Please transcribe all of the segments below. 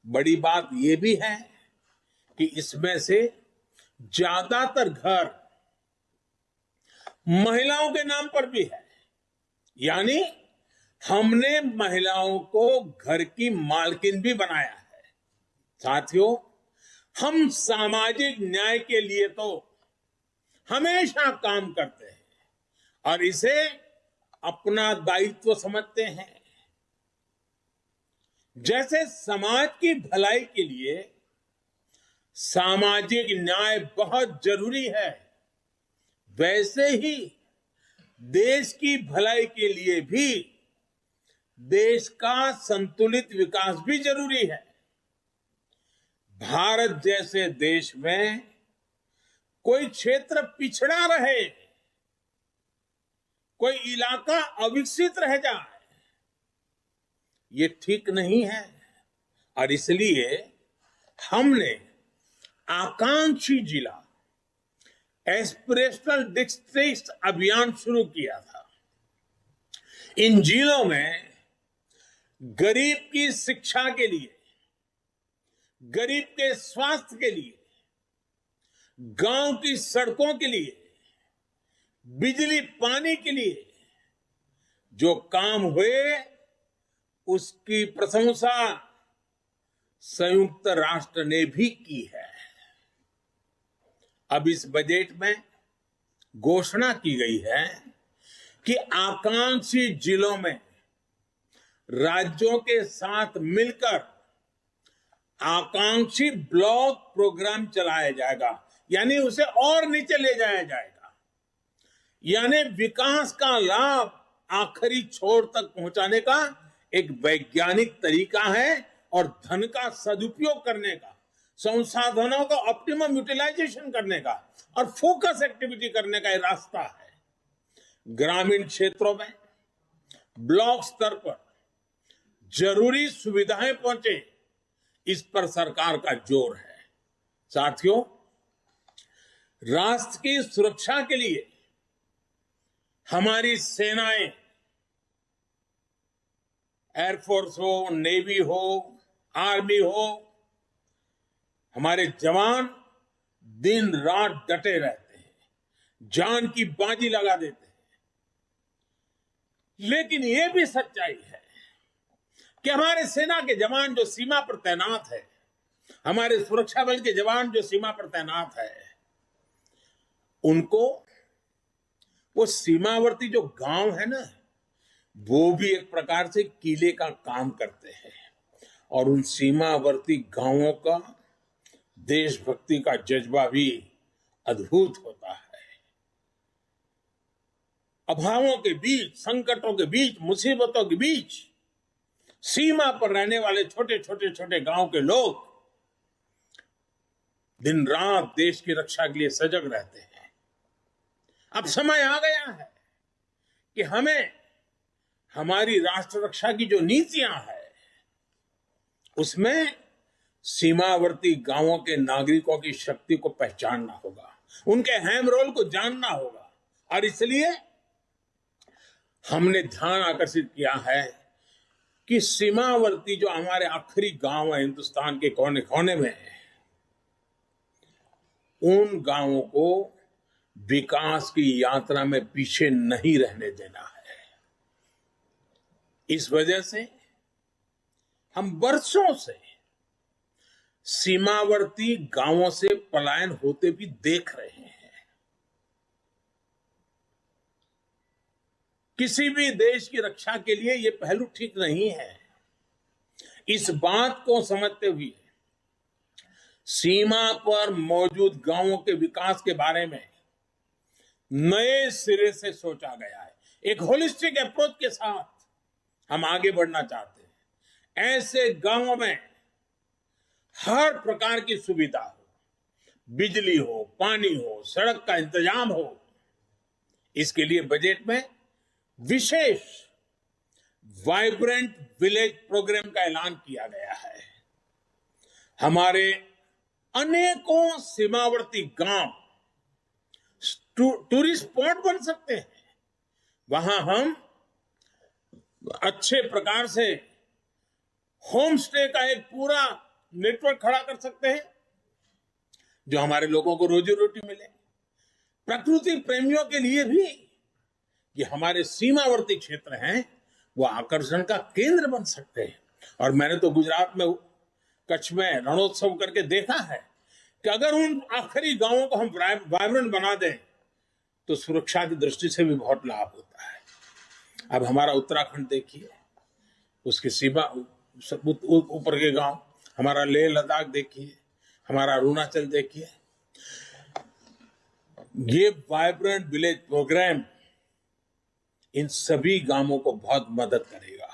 बड़ी बात यह भी है कि इसमें से ज्यादातर घर महिलाओं के नाम पर भी है। यानी हमने महिलाओं को घर की मालकिन भी बनाया है। साथियों, हम सामाजिक न्याय के लिए तो हमेशा काम करते हैं और इसे अपना दायित्व समझते हैं। जैसे समाज की भलाई के लिए सामाजिक न्याय बहुत जरूरी है, वैसे ही देश की भलाई के लिए भी देश का संतुलित विकास भी जरूरी है। भारत जैसे देश में कोई क्षेत्र पिछड़ा रहे, कोई इलाका अविकसित रह जाए, ये ठीक नहीं है। और इसलिए हमने आकांक्षी जिला एस्पिरेशनल डिस्ट्रिक्ट अभियान शुरू किया था। इन जिलों में गरीब की शिक्षा के लिए, गरीब के स्वास्थ्य के लिए, गांव की सड़कों के लिए, बिजली पानी के लिए जो काम हुए उसकी प्रशंसा संयुक्त राष्ट्र ने भी की है। अब इस बजट में घोषणा की गई है कि आकांक्षी जिलों में राज्यों के साथ मिलकर आकांक्षी ब्लॉक प्रोग्राम चलाया जाएगा, यानी उसे और नीचे ले जाया जाएगा। यानी विकास का लाभ आखिरी छोर तक पहुंचाने का एक वैज्ञानिक तरीका है और धन का सदुपयोग करने का, संसाधनों का ऑप्टिमम यूटिलाइजेशन करने का और फोकस एक्टिविटी करने का एक रास्ता है। ग्रामीण क्षेत्रों में ब्लॉक स्तर पर जरूरी सुविधाएं पहुंचे, इस पर सरकार का जोर है। साथियों, राष्ट्र की सुरक्षा के लिए हमारी सेनाएं, एयरफोर्स हो, नेवी हो, आर्मी हो, हमारे जवान दिन रात डटे रहते हैं, जान की बाजी लगा देते हैं। लेकिन यह भी सच्चाई है कि हमारे सेना के जवान जो सीमा पर तैनात है, हमारे सुरक्षा बल के जवान जो सीमा पर तैनात है, उनको वो सीमावर्ती जो गांव है ना, वो भी एक प्रकार से किले का काम करते हैं और उन सीमावर्ती गांवों का देशभक्ति का जज्बा भी अद्भुत होता है। अभावों के बीच, संकटों के बीच, मुसीबतों के बीच सीमा पर रहने वाले छोटे गांव के लोग दिन रात देश की रक्षा के लिए सजग रहते हैं। अब समय आ गया है कि हमें हमारी राष्ट्र रक्षा की जो नीतियां है उसमें सीमावर्ती गांवों के नागरिकों की शक्ति को पहचानना होगा, उनके अहम रोल को जानना होगा। और इसलिए हमने ध्यान आकर्षित किया है कि सीमावर्ती जो हमारे आखिरी गांव है हिंदुस्तान के कोने कोने में, उन गांवों को विकास की यात्रा में पीछे नहीं रहने देना है। इस वजह से हम वर्षों से सीमावर्ती गांवों से पलायन होते भी देख रहे हैं। किसी भी देश की रक्षा के लिए यह पहलू ठीक नहीं है। इस बात को समझते हुए सीमा पर मौजूद गांवों के विकास के बारे में नए सिरे से सोचा गया है। एक होलिस्टिक अप्रोच के साथ हम आगे बढ़ना चाहते हैं। ऐसे गांवों में हर प्रकार की सुविधा हो, बिजली हो, पानी हो, सड़क का इंतजाम हो। इसके लिए बजट में विशेष वाइब्रेंट विलेज प्रोग्राम का ऐलान किया गया है। हमारे अनेकों सीमावर्ती गांव टूरिस्ट स्पॉट बन सकते हैं। वहां हम अच्छे प्रकार से होम स्टे का एक पूरा नेटवर्क खड़ा कर सकते हैं जो हमारे लोगों को रोजी रोटी मिले। प्रकृति प्रेमियों के लिए भी ये हमारे सीमावर्ती क्षेत्र हैं, वो आकर्षण का केंद्र बन सकते हैं। और मैंने तो गुजरात में कच्छ में रणोत्सव करके देखा है कि अगर उन आखिरी गांवों को हम वाइब्रेंट बना दें तो सुरक्षा की दृष्टि से भी बहुत लाभ होता है। अब हमारा उत्तराखंड देखिए, उसकी सीमा ऊपर के गांव, हमारा लेह लद्दाख देखिए, हमारा अरुणाचल देखिए, ये वाइब्रेंट विलेज प्रोग्राम इन सभी गांवों को बहुत मदद करेगा।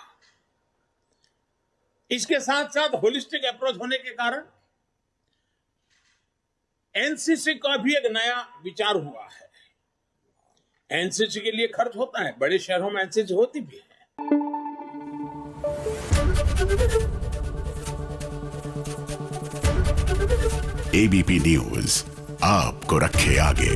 इसके साथ साथ होलिस्टिक अप्रोच होने के कारण एनसीसी का भी एक नया विचार हुआ है। एनसीसी के लिए खर्च होता है, बड़े शहरों में एनसीसी होती भी है। एबीपी न्यूज आपको रखे आगे।